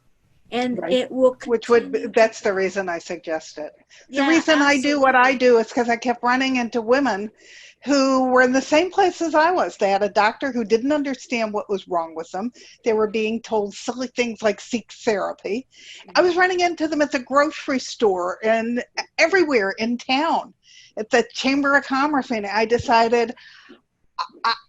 And right. it will continue. That's the reason I suggest it. The Yeah, reason absolutely. I do what I do is because I kept running into women who were in the same place as I was. They had a doctor who didn't understand what was wrong with them. They were being told silly things like seek therapy. I was running into them at the grocery store and everywhere in town, at the Chamber of Commerce meeting. I decided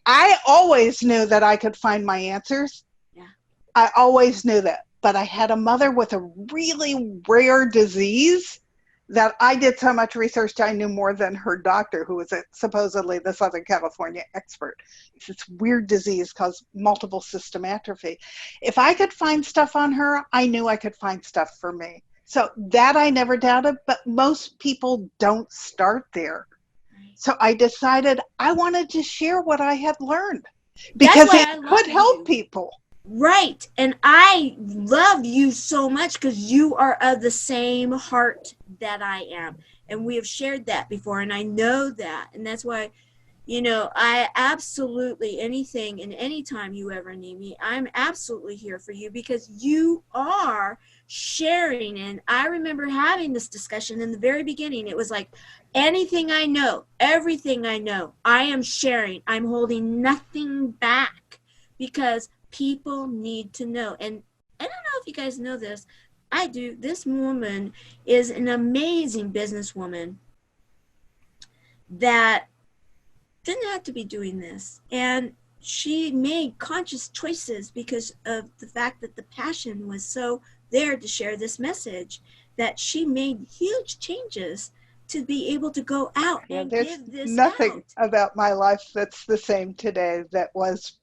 I always knew that I could find my answers. Yeah. I always knew that. But I had a mother with a really rare disease that I did so much research, I knew more than her doctor, who was supposedly the Southern California expert. It's this weird disease called multiple system atrophy. If I could find stuff on her, I knew I could find stuff for me. So that I never doubted, but most people don't start there. So I decided I wanted to share what I had learned because it could help people. Right. And I love you so much because you are of the same heart that I am. And we have shared that before, and I know that. And that's why, you know, I absolutely, anything and anytime you ever need me, I'm absolutely here for you because you are sharing. And I remember having this discussion in the very beginning. It was like, anything I know, everything I know, I am sharing. I'm holding nothing back because people need to know. And I don't know if you guys know this. I do. This woman is an amazing businesswoman that didn't have to be doing this. And she made conscious choices because of the fact that the passion was so there to share this message, that she made huge changes to be able to go out and give this nothing out. About my life that's the same today that was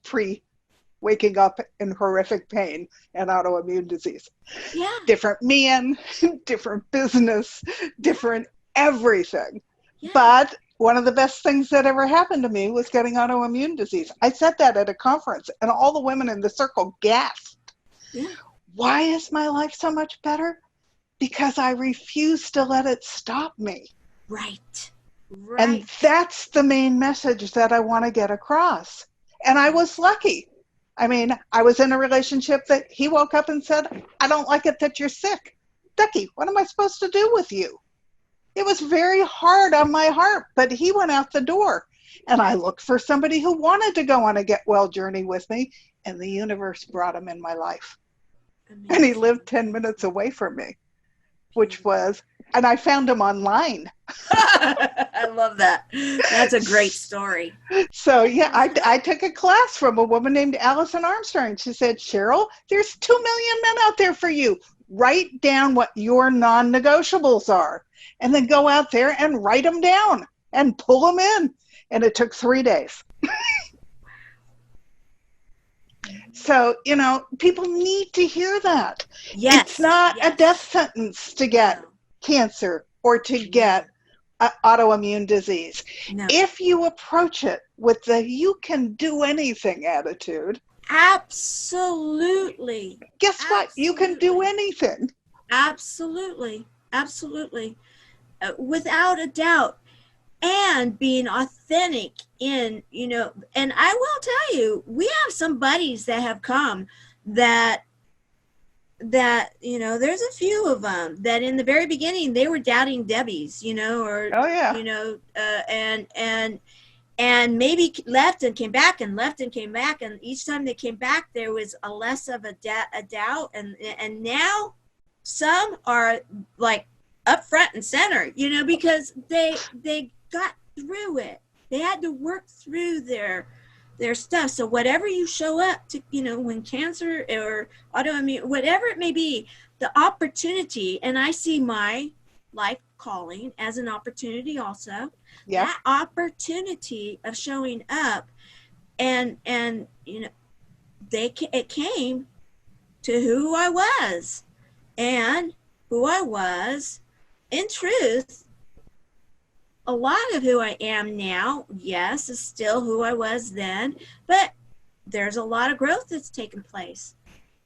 waking up in horrific pain and autoimmune disease. Yeah. Different man, different business, different everything. Yeah. But one of the best things that ever happened to me was getting autoimmune disease. I said that at a conference and all the women in the circle gasped. Yeah. Why is my life so much better? Because I refuse to let it stop me. Right. And that's the main message that I want to get across. And I was lucky. I mean, I was in a relationship that he woke up and said, I don't like it that you're sick. Becky, what am I supposed to do with you? It was very hard on my heart, but he went out the door. And I looked for somebody who wanted to go on a get well journey with me, and the universe brought him in my life. Amazing. And he lived 10 minutes away from me, which was, and I found him online. I love that. That's a great story. So yeah, I took a class from a woman named Allison Armstrong. She said, Cheryl, there's 2 million men out there for you. Write down what your non-negotiables are, and then go out there and write them down and pull them in. And it took 3 days. So, you know, people need to hear that. Yes. It's not a death sentence to get cancer or to get autoimmune disease. No. If you approach it with the you can do anything attitude. Absolutely. Guess what? You can do anything. Absolutely. Absolutely. Without a doubt. And being authentic in, you know, and I will tell you, we have some buddies that have come that, you know, there's a few of them that in the very beginning, they were doubting Debbie's, you know, or, you know, and maybe left and came back and left and came back. And each time they came back, there was a less of a doubt. And now some are like up front and center, you know, because they got through it. They had to work through their stuff. So whatever you show up to, you know, when cancer or autoimmune, whatever it may be, the opportunity, and I see my life calling as an opportunity also. Yep. That opportunity of showing up and you know, it came to who I was, and who I was, in truth, a lot of who I am now, yes, is still who I was then, but there's a lot of growth that's taken place,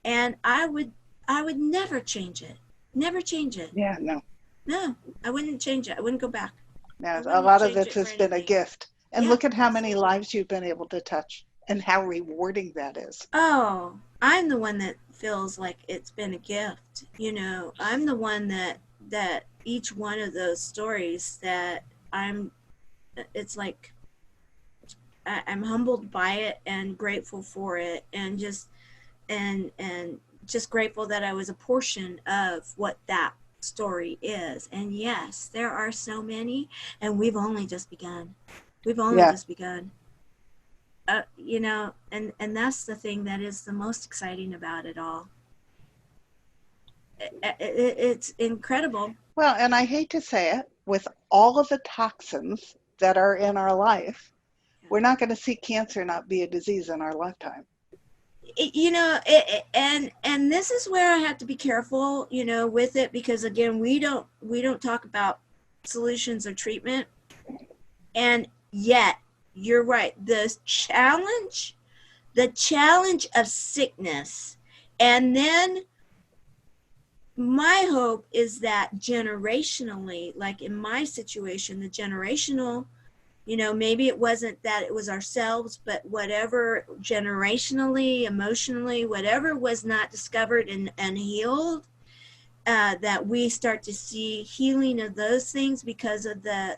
and I would never change it. Never change it. Yeah, no. No, I wouldn't change it. I wouldn't go back. No, a lot of it has been a gift. And Yeah, look at how many absolutely. lives you've been able to touch and how rewarding that is. Oh, I'm the one that feels like it's been a gift. You know, I'm the one that each one of those stories that it's like I'm humbled by it and grateful for it, and just grateful that I was a portion of what that story is. And yes, there are so many, and we've only just begun. We've only Yeah. just begun. You know, and that's the thing that is the most exciting about it all. It's incredible. Well, and I hate to say it, with all of the toxins that are in our life, we're not going to see cancer not be a disease in our lifetime. You know, and this is where I have to be careful, you know, with it, because again, we don't talk about solutions or treatment, and yet you're right. The challenge of sickness, and then my hope is that generationally, like in my situation, the generational, you know, maybe it wasn't that it was ourselves, but whatever generationally, emotionally, whatever was not discovered and healed, that we start to see healing of those things because of the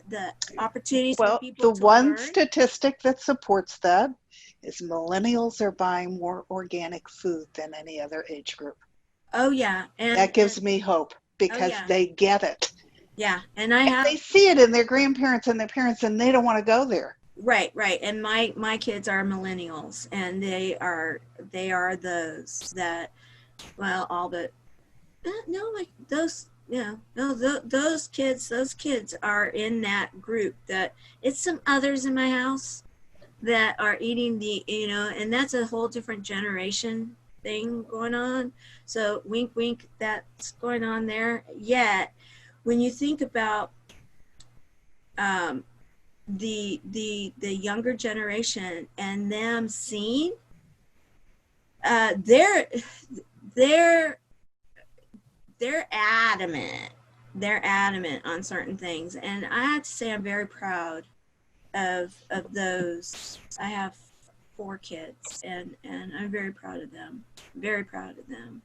opportunities for people to one learn. statistic that supports that is millennials are buying more organic food than any other age group. Oh yeah, and that gives me hope, because they get it. Yeah, and they see it in their grandparents and their parents, and they don't want to go there. Right. And my kids are millennials, and they are those that, well, all but no, like those, yeah, no, those kids are in that group. That it's some others in my house that are eating the, you know, and that's a whole different generation thing going on. So wink, wink, that's going on there. Yet, when you think about the younger generation and them seeing, they're adamant. They're adamant on certain things, and I have to say I'm very proud of those. I have 4 kids, and I'm very proud of them. Very proud of them,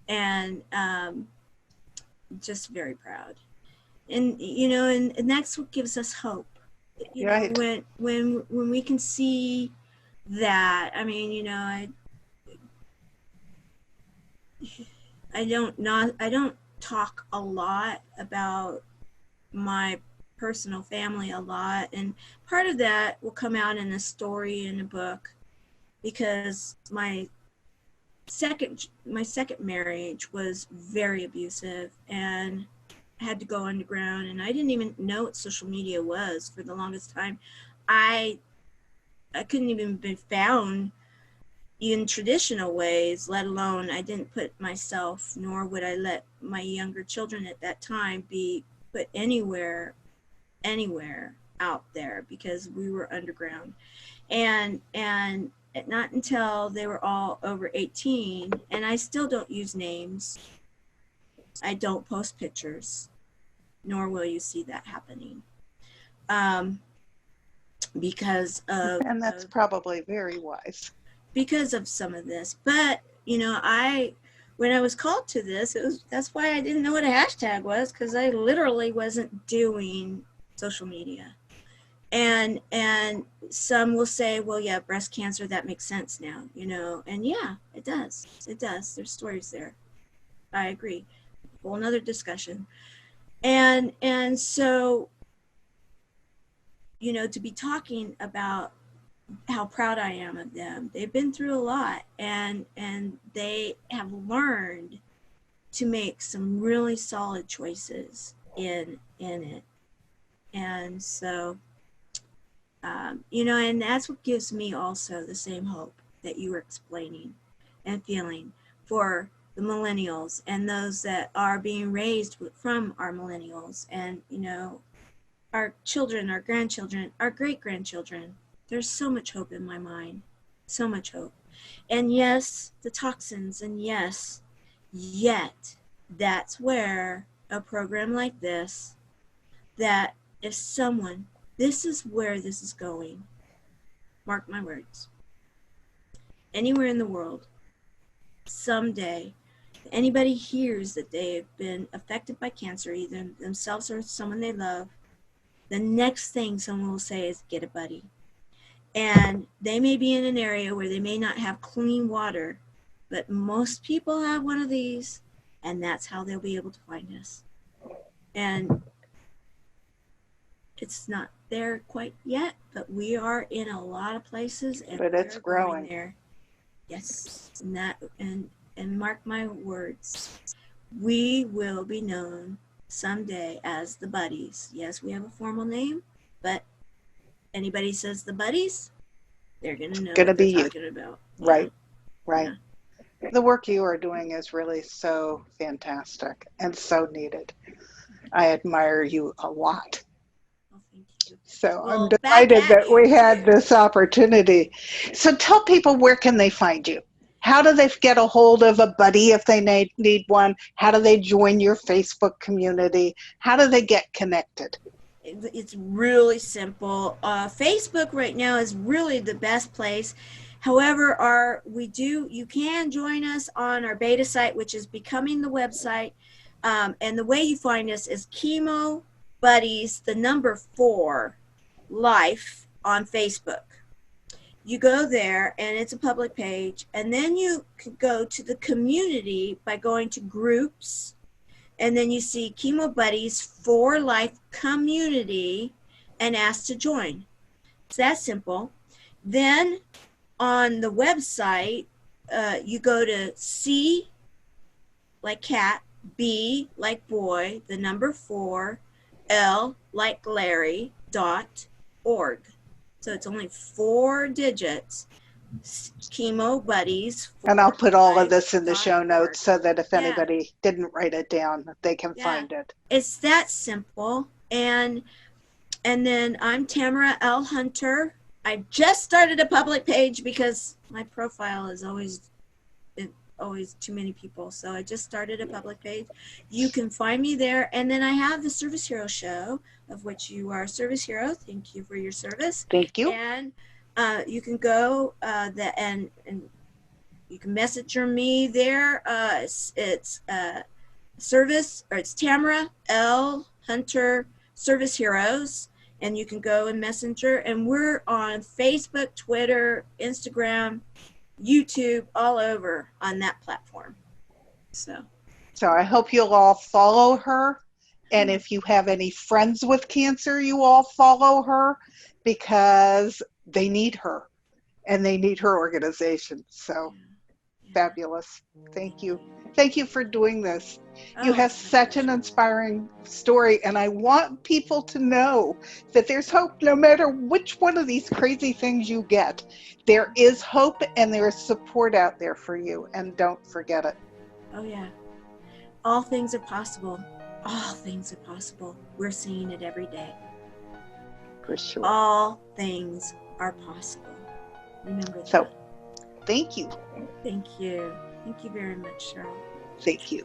and just very proud. And you know, and that's what gives us hope. You right. know, when we can see that. I mean, you know, I don't talk a lot about my personal family a lot, and part of that will come out in a story in a book, because my second marriage was very abusive, and I had to go underground, and I didn't even know what social media was for the longest time. I couldn't even be found in traditional ways, let alone I didn't put myself, nor would I let my younger children at that time be put anywhere out there, because we were underground. And not until they were all over 18, and I still don't use names. I don't post pictures, nor will you see that happening. Because of, and that's probably very wise. Because of some of this. But, you know, when I was called to this, that's why I didn't know what a hashtag was, because I literally wasn't doing social media. And some will say, well, yeah, breast cancer, that makes sense now, you know, and yeah, it does. There's stories there. I agree. Whole another discussion. And so, you know, to be talking about how proud I am of them. They've been through a lot, and they have learned to make some really solid choices. in it. And so, you know, and that's what gives me also the same hope that you were explaining and feeling for the millennials and those that are being raised from our millennials, and, you know, our children, our grandchildren, our great-grandchildren. There's so much hope in my mind, so much hope. And yes, the toxins, and yes, yet that's where a program like this, that if someone, this is where this is going, mark my words, anywhere in the world, someday, anybody hears that they've been affected by cancer, either themselves or someone they love, the next thing someone will say is, get a buddy. And they may be in an area where they may not have clean water, but most people have one of these, and that's how they'll be able to find us. And it's not there quite yet, but we are in a lot of places, and but it's growing there. Yes, and mark my words, we will be known someday as the Buddies. Yes, we have a formal name, but anybody says the Buddies, they're going to know what they're talking about. Right, yeah. Right. Yeah. The work you are doing is really so fantastic and so needed. I admire you a lot. Oh, thank you. So well, I'm delighted that we had this opportunity. So tell people, where can they find you? How do they get a hold of a buddy if they need one? How do they join your Facebook community? How do they get connected? It's really simple. Facebook right now is really the best place. However, you can join us on our beta site, which is becoming the website. And the way you find us is Chemo Buddies, the number 4, Life on Facebook. You go there, and it's a public page, and then you can go to the community by going to groups, and then you see Chemo Buddies for Life Community and ask to join. It's that simple. Then on the website, you go to C like cat, B like boy, the number 4, L like Larry, .org. So it's only 4 digits. Chemo Buddies. And I'll put all of this in the show notes so that if anybody didn't write it down, they can find it. It's that simple. And then I'm Tamara L. Hunter. I just started a public page because my profile is always too many people. So I just started a public page. You can find me there. And then I have the Service Hero Show, of which you are a service hero. Thank you for your service. Thank you. And you can go and you can messenger me there. It's Tamara L. Hunter Service Heroes, and you can go and messenger. And we're on Facebook, Twitter, Instagram, YouTube, all over on that platform. So I hope you'll all follow her. And if you have any friends with cancer, you all follow her, because they need her and they need her organization. So fabulous. Thank you. Thank you for doing this. You have such an inspiring story, and I want people to know that there's hope no matter which one of these crazy things you get. There is hope and there is support out there for you, and don't forget it. Oh yeah. All things are possible. All things are possible. We're seeing it every day. For sure. All things are possible. Remember that. So, thank you. Thank you. Thank you very much, Cheryl. Thank you.